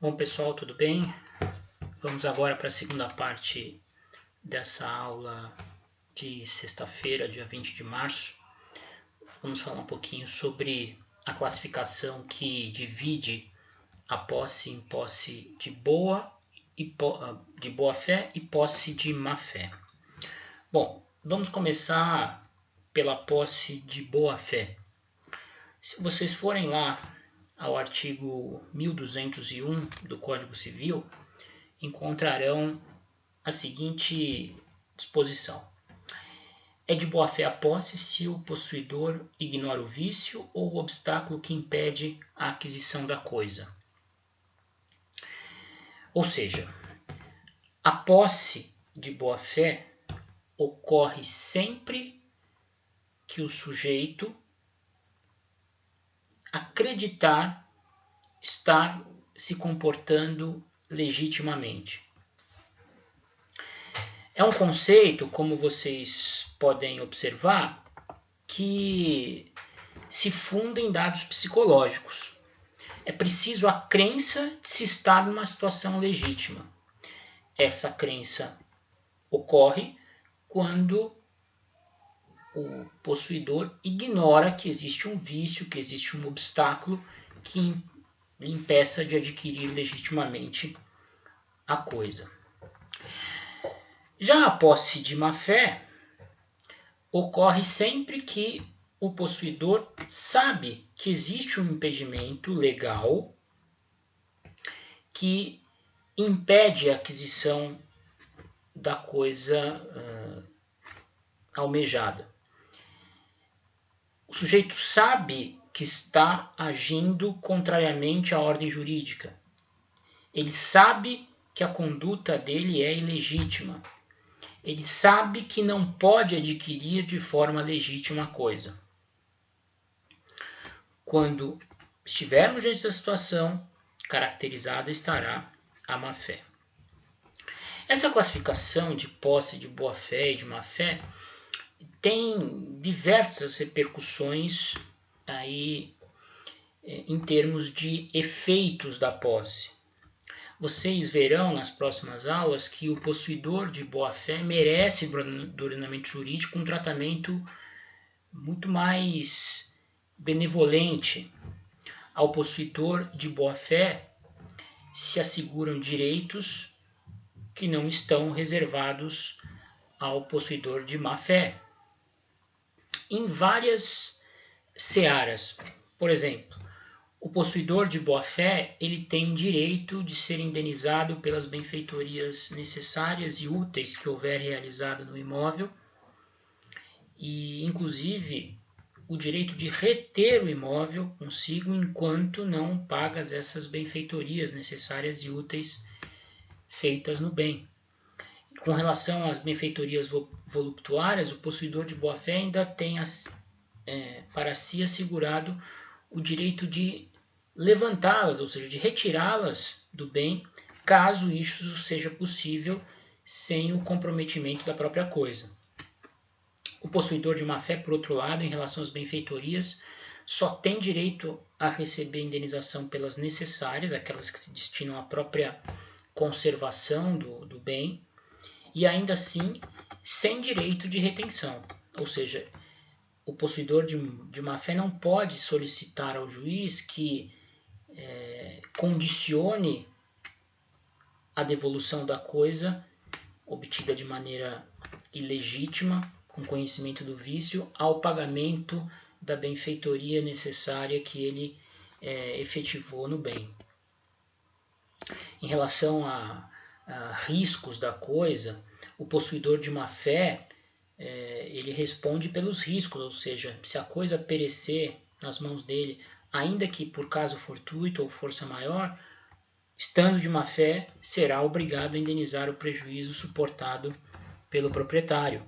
Bom, pessoal, tudo bem? Vamos agora para a segunda parte dessa aula de sexta-feira, dia 20 de março. Vamos falar um pouquinho sobre a classificação que divide a posse em posse de boa fé e posse de má fé. Bom, vamos começar pela posse de boa fé. Se vocês forem lá ao artigo 1201 do Código Civil, encontrarão a seguinte disposição. É de boa fé a posse se o possuidor ignora o vício ou o obstáculo que impede a aquisição da coisa. Ou seja, a posse de boa fé ocorre sempre que o sujeito acreditar estar se comportando legitimamente. É um conceito, como vocês podem observar, que se funda em dados psicológicos. É preciso a crença de se estar numa situação legítima. Essa crença ocorre quando o possuidor ignora que existe um vício, que existe um obstáculo que lhe impeça de adquirir legitimamente a coisa. Já a posse de má-fé ocorre sempre que o possuidor sabe que existe um impedimento legal que impede a aquisição da coisa almejada. O sujeito sabe que está agindo contrariamente à ordem jurídica. Ele sabe que a conduta dele é ilegítima. Ele sabe que não pode adquirir de forma legítima a coisa. Quando estivermos diante dessa situação, caracterizada estará a má-fé. Essa classificação de posse de boa-fé e de má-fé tem diversas repercussões aí em termos de efeitos da posse. Vocês verão nas próximas aulas que o possuidor de boa-fé merece do ordenamento jurídico um tratamento muito mais benevolente. Ao possuidor de boa-fé se asseguram direitos que não estão reservados ao possuidor de má-fé. Em várias searas, por exemplo, o possuidor de boa-fé ele tem direito de ser indenizado pelas benfeitorias necessárias e úteis que houver realizado no imóvel e, inclusive, o direito de reter o imóvel consigo enquanto não paga essas benfeitorias necessárias e úteis feitas no bem. Com relação às benfeitorias voluptuárias, o possuidor de boa-fé ainda tem para si assegurado o direito de levantá-las, ou seja, de retirá-las do bem, caso isso seja possível sem o comprometimento da própria coisa. O possuidor de má-fé, por outro lado, em relação às benfeitorias, só tem direito a receber indenização pelas necessárias, aquelas que se destinam à própria conservação do bem, e ainda assim sem direito de retenção, ou seja, o possuidor de má-fé não pode solicitar ao juiz que condicione a devolução da coisa obtida de maneira ilegítima, com conhecimento do vício, ao pagamento da benfeitoria necessária que ele efetivou no bem. Em relação a riscos da coisa, o possuidor de má-fé ele responde pelos riscos, ou seja, se a coisa perecer nas mãos dele, ainda que por caso fortuito ou força maior, estando de má-fé, será obrigado a indenizar o prejuízo suportado pelo proprietário.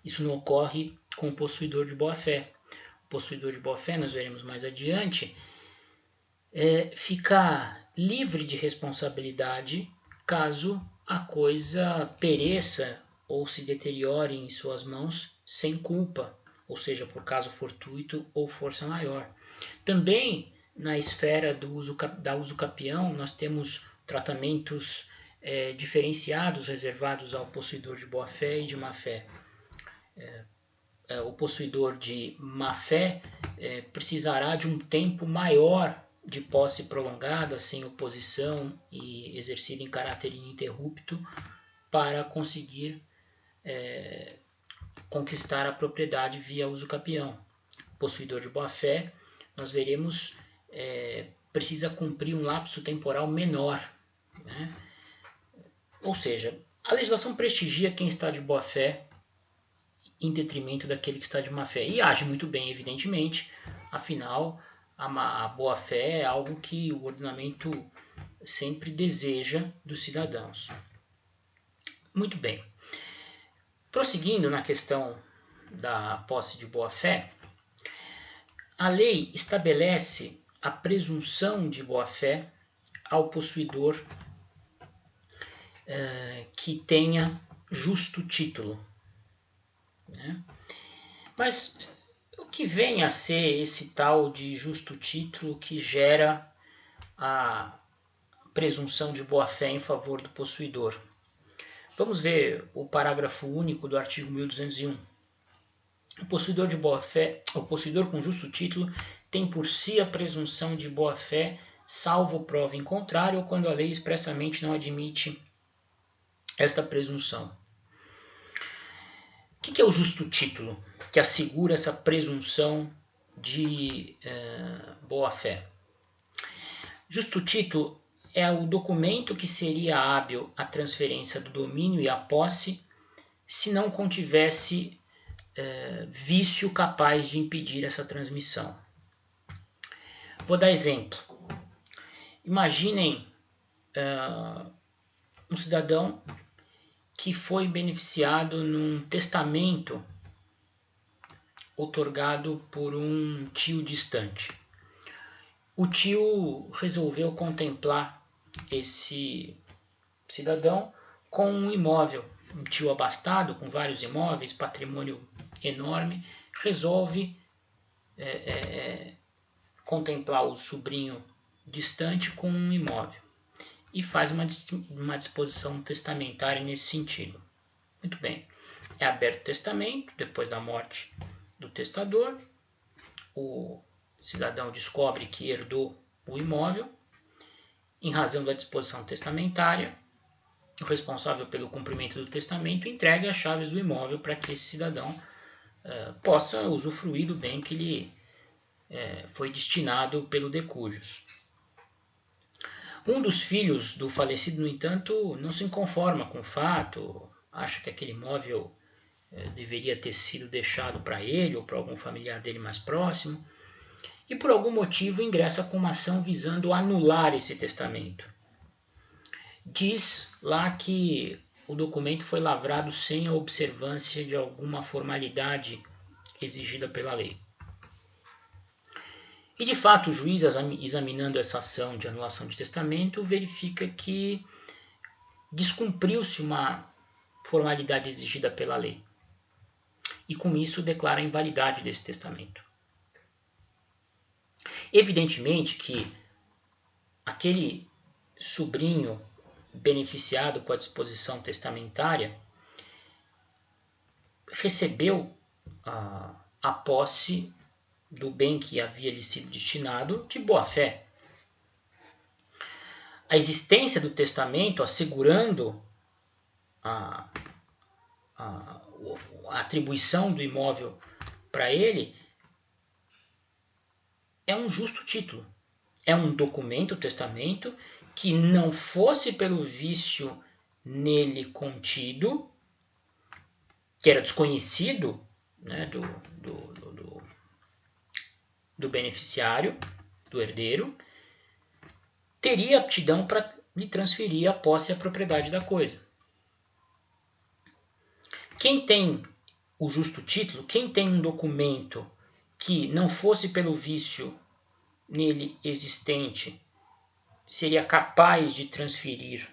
Isso não ocorre com o possuidor de boa-fé. O possuidor de boa-fé, nós veremos mais adiante, fica livre de responsabilidade caso a coisa pereça ou se deteriore em suas mãos sem culpa, ou seja, por caso fortuito ou força maior. Também na esfera da uso capião, nós temos tratamentos diferenciados reservados ao possuidor de boa-fé e de má-fé. O possuidor de má-fé precisará de um tempo maior de posse prolongada, sem oposição e exercida em caráter ininterrupto, para conseguir conquistar a propriedade via uso capião. O possuidor de boa-fé, nós veremos, precisa cumprir um lapso temporal menor, né? Ou seja, a legislação prestigia quem está de boa-fé em detrimento daquele que está de má-fé. E age muito bem, evidentemente, afinal, a boa-fé é algo que o ordenamento sempre deseja dos cidadãos. Muito bem. Prosseguindo na questão da posse de boa-fé, a lei estabelece a presunção de boa-fé ao possuidor que tenha justo título, né? Mas o que vem a ser esse tal de justo título que gera a presunção de boa-fé em favor do possuidor? Vamos ver o parágrafo único do artigo 1201. O possuidor de boa-fé, o possuidor com justo título, tem por si a presunção de boa-fé, salvo prova em contrário, ou quando a lei expressamente não admite esta presunção. O que é o justo título que assegura essa presunção de boa-fé? Justo título é o documento que seria hábil à transferência do domínio e à posse se não contivesse vício capaz de impedir essa transmissão. Vou dar exemplo. Imaginem um cidadão que foi beneficiado num testamento outorgado por um tio distante. O tio resolveu contemplar esse cidadão com um imóvel. Um tio abastado, com vários imóveis, patrimônio enorme, resolve contemplar o sobrinho distante com um imóvel e faz uma disposição testamentária nesse sentido. Muito bem, é aberto o testamento, depois da morte do testador, o cidadão descobre que herdou o imóvel, em razão da disposição testamentária, o responsável pelo cumprimento do testamento entrega as chaves do imóvel para que esse cidadão possa usufruir do bem que lhe foi destinado pelo decujus. Um dos filhos do falecido, no entanto, não se conforma com o fato, acha que aquele imóvel deveria ter sido deixado para ele ou para algum familiar dele mais próximo, e por algum motivo ingressa com uma ação visando anular esse testamento. Diz lá que o documento foi lavrado sem a observância de alguma formalidade exigida pela lei. E de fato o juiz, examinando essa ação de anulação de testamento, verifica que descumpriu-se uma formalidade exigida pela lei. E com isso declara a invalidade desse testamento. Evidentemente que aquele sobrinho beneficiado com a disposição testamentária recebeu a posse do bem que havia lhe sido destinado de boa fé. A existência do testamento assegurando a atribuição do imóvel para ele é um justo título. É um documento, testamento, que não fosse pelo vício nele contido, que era desconhecido, né, do beneficiário, do herdeiro, teria aptidão para lhe transferir a posse e a propriedade da coisa. Quem tem o justo título, quem tem um documento que não fosse pelo vício nele existente, seria capaz de transferir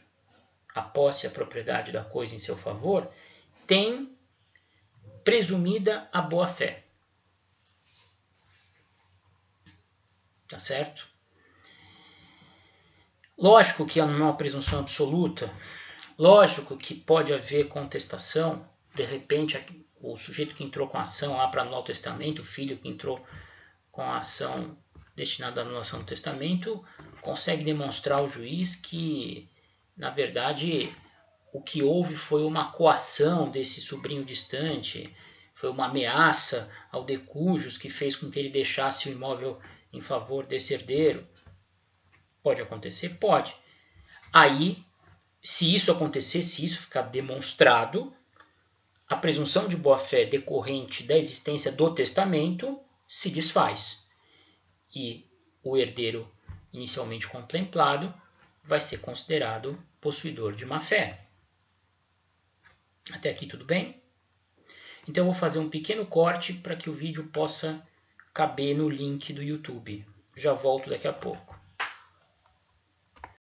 a posse e a propriedade da coisa em seu favor, tem presumida a boa-fé. Tá certo? Lógico que não é uma presunção absoluta, lógico que pode haver contestação, de repente o sujeito que entrou com a ação lá para anular o testamento, o filho que entrou com a ação destinada à anulação do testamento, consegue demonstrar ao juiz que, na verdade, o que houve foi uma coação desse sobrinho distante, foi uma ameaça ao de cujos que fez com que ele deixasse o imóvel em favor desse herdeiro. Pode acontecer? Pode. Aí, se isso acontecer, se isso ficar demonstrado, a presunção de boa-fé decorrente da existência do testamento se desfaz. E o herdeiro inicialmente contemplado vai ser considerado possuidor de má-fé. Até aqui tudo bem? Então eu vou fazer um pequeno corte para que o vídeo possa caber no link do YouTube. Já volto daqui a pouco.